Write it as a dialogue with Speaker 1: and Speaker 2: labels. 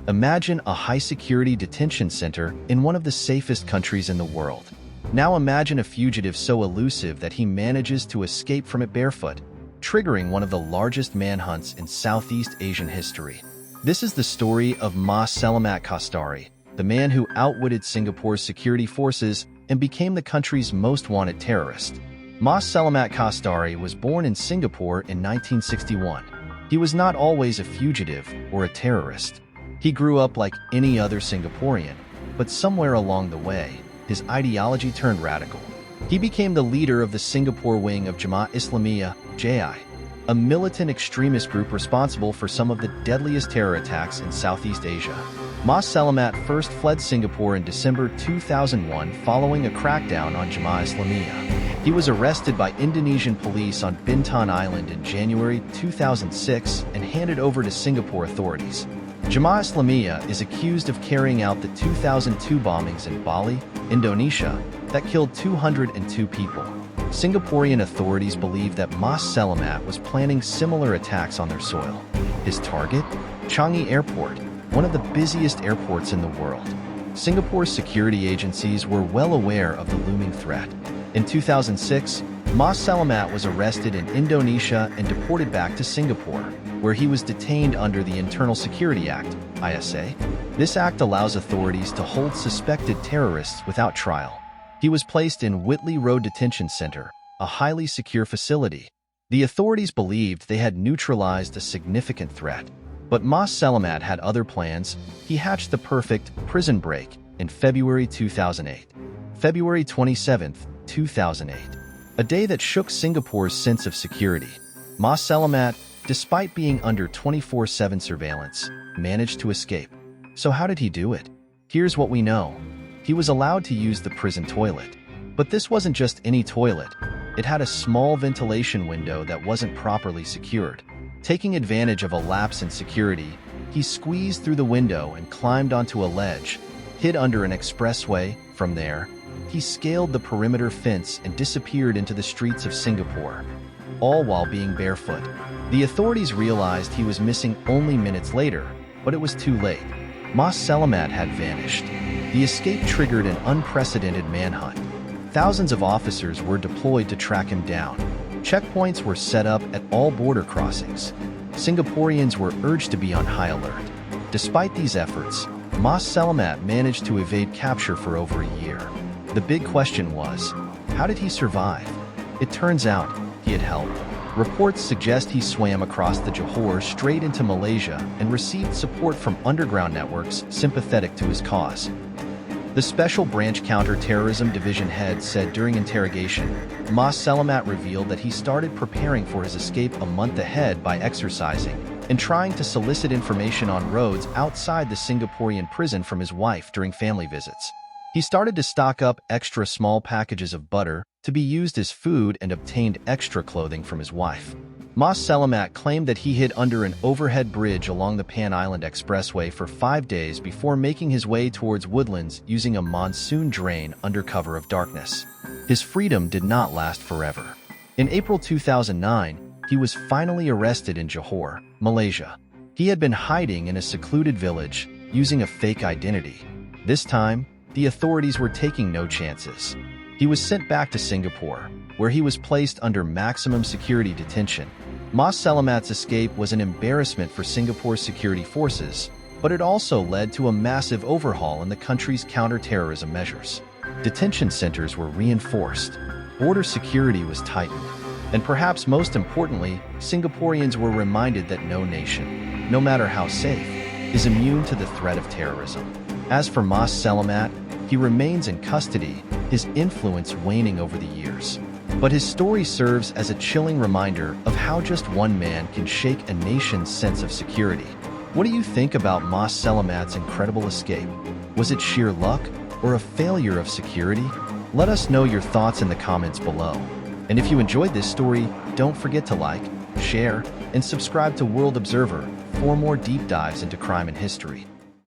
Speaker 1: Imagine a high-security detention center in one of the safest countries in the world. Now imagine a fugitive so elusive that he manages to escape from it barefoot, triggering one of the largest manhunts in Southeast Asian history. This is the story of Mas Selamat Kastari, the man who outwitted Singapore's security forces and became the country's most wanted terrorist. Mas Selamat Kastari was born in Singapore in 1961. He was not always a fugitive or a terrorist. He grew up like any other Singaporean, but somewhere along the way, his ideology turned radical. He became the leader of the Singapore wing of Jemaah Islamiyah, JI, a militant extremist group responsible for some of the deadliest terror attacks in Southeast Asia. Mas Selamat first fled Singapore in December 2001 following a crackdown on Jemaah Islamiyah. He was arrested by Indonesian police on Bintan Island in January 2006 and handed over to Singapore authorities. Jemaah Islamiyah is accused of carrying out the 2002 bombings in Bali, Indonesia, that killed 202 people. Singaporean authorities believe that Mas Selamat was planning similar attacks on their soil. His target? Changi Airport, one of the busiest airports in the world. Singapore's security agencies were well aware of the looming threat. In 2006, Mas Selamat was arrested in Indonesia and deported back to Singapore, where he was detained under the Internal Security Act, ISA. This act allows authorities to hold suspected terrorists without trial. He was placed in Whitley Road Detention Centre, a highly secure facility. The authorities believed they had neutralized a significant threat. But Mas Selamat had other plans. He hatched the perfect prison break in February 2008. February 27, 2008. A day that shook Singapore's sense of security. Mas Selamat, despite being under 24/7 surveillance, managed to escape. So how did he do it? Here's what we know. He was allowed to use the prison toilet. But this wasn't just any toilet. It had a small ventilation window that wasn't properly secured. Taking advantage of a lapse in security, he squeezed through the window and climbed onto a ledge, hid under an expressway. From there, he scaled the perimeter fence and disappeared into the streets of Singapore, all while being barefoot. The authorities realized he was missing only minutes later, but it was too late. Mas Selamat had vanished. The escape triggered an unprecedented manhunt. Thousands of officers were deployed to track him down. Checkpoints were set up at all border crossings. Singaporeans were urged to be on high alert. Despite these efforts, Mas Selamat managed to evade capture for over a year. The big question was, how did he survive? It turns out, he had help. Reports suggest he swam across the Johor straight into Malaysia and received support from underground networks sympathetic to his cause. The Special Branch Counter-Terrorism Division head said during interrogation, Mas Selamat revealed that he started preparing for his escape a month ahead by exercising and trying to solicit information on roads outside the Singaporean prison from his wife during family visits. He started to stock up extra small packages of butter to be used as food and obtained extra clothing from his wife. Mas Selamat claimed that he hid under an overhead bridge along the Pan Island Expressway for 5 days before making his way towards woodlands using a monsoon drain under cover of darkness. His freedom did not last forever. In April 2009, he was finally arrested in Johor, Malaysia. He had been hiding in a secluded village using a fake identity. This time, the authorities were taking no chances. He was sent back to Singapore, where he was placed under maximum security detention. Mas Selamat's escape was an embarrassment for Singapore's security forces, but it also led to a massive overhaul in the country's counter-terrorism measures. Detention centers were reinforced, border security was tightened, and perhaps most importantly, Singaporeans were reminded that no nation, no matter how safe, is immune to the threat of terrorism. As for Mas Selamat, he remains in custody, his influence waning over the years. But his story serves as a chilling reminder of how just one man can shake a nation's sense of security. What do you think about Mas Selamat's incredible escape? Was it sheer luck or a failure of security? Let us know your thoughts in the comments below. And if you enjoyed this story, don't forget to like, share, and subscribe to World Observer for more deep dives into crime and history.